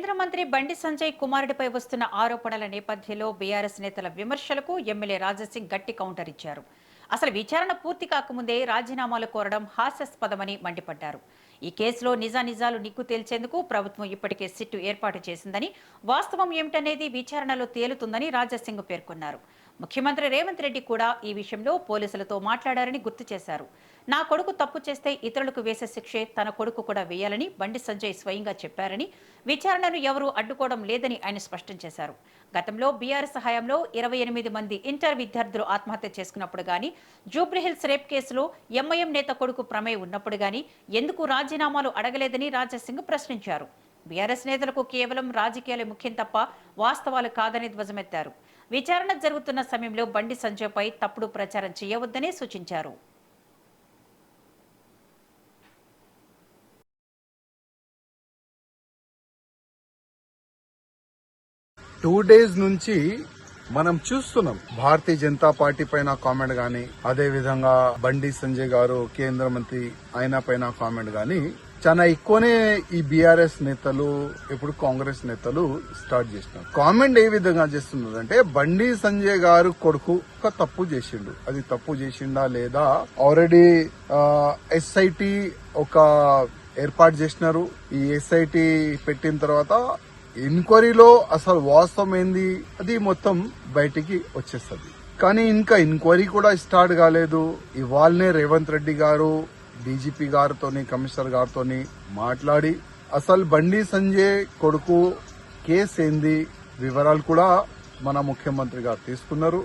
కేంద్ర మంత్రి బండి సంజయ్ కుమారుడిపై వస్తున్న ఆరోపణల నేపథ్యంలో బీఆర్ఎస్ నేతల విమర్శలకు ఎమ్మెల్యే రాజాసింగ్ గట్టి కౌంటర్ ఇచ్చారు. అసలు విచారణ పూర్తి కాకముందే రాజీనామాలు కోరడం హాస్యాస్పదమని మండిపడ్డారు. ఈ కేసులో నిజానిజాలు నిగ్గు తేల్చేందుకు ప్రభుత్వం ఇప్పటికే సిట్టు ఏర్పాటు చేసిందని, వాస్తవం ఏమిటనేది విచారణలో తేలుతుందని రాజాసింగ్ పేర్కొన్నారు. ముఖ్యమంత్రి రేవంత్ రెడ్డి కూడా ఈ విషయంలో పోలీసులతో మాట్లాడారని గుర్తు చేశారు. నా కొడుకు తప్పు చేస్తే ఇతరులకు వేసే శిక్షే తన కొడుకు కూడా వేయాలని బండి సంజయ్ స్వయంగా చెప్పారని, విచారణను ఎవరూ అడ్డుకోవడం లేదని ఆయన స్పష్టం చేశారు. గతంలో బీఆర్ఎస్ హయాంలో 28 మంది ఇంటర్ విద్యార్థులు ఆత్మహత్య చేసుకున్నప్పుడు గానీ, జూబ్లీహిల్స్ రేప్ కేసులో ఎంఐఎం నేత కొడుకు ప్రమేయం ఉన్నప్పుడు గానీ ఎందుకు రాజీనామాలు అడగలేదని రాజాసింగ్ ప్రశ్నించారు. బీఆర్ఎస్ నేతలకు కేవలం రాజకీయాలే ముఖ్యం తప్ప వాస్తవాలు కాదని ధ్వజమెత్తారు. విచారణ జరుగుతున్న సమయంలో బండి సంజయ్పై తప్పుడు ప్రచారం చేయవద్దని సూచించారు. 2 days నుంచి మనం చూస్తున్నాం భారతీయ జనతా పార్టీ పైన కామెంట్ గాని, అదే విధంగా బండి సంజయ్ గారు కేంద్ర మంత్రి ఆయన పైన కామెంట్ గాని చాలా ఎక్కువనే ఈ బీఆర్ఎస్ నేతలు, ఇప్పుడు కాంగ్రెస్ నేతలు స్టార్ట్ చేస్తున్నారు. కామెంట్ ఏ విధంగా చేస్తున్నారు అంటే, బండి సంజయ్ గారు కొడుకు ఒక తప్పు చేసిండు, అది తప్పు చేసిండా లేదా, ఆల్రెడీ ఎస్ఐటి ఒక ఏర్పాటు చేసినారు. ఈ ఎస్ఐటి పెట్టిన తర్వాత ఎంక్వైరీలో అసలు వాస్తవం ఏంది అది మొత్తం బయటికి వచ్చేస్తుంది. కానీ ఇంకా ఎంక్వైరీ కూడా స్టార్ట్ కాలేదు. ఇవాళనే రేవంత్ రెడ్డి గారు డీజీపీ గారితోని, కమిషనర్ గారితోని మాట్లాడి అసలు బండి సంజయ్ కొడుకు కేసు ఏంది వివరాలు కూడా మన ముఖ్యమంత్రి గారు తీసుకున్నారు.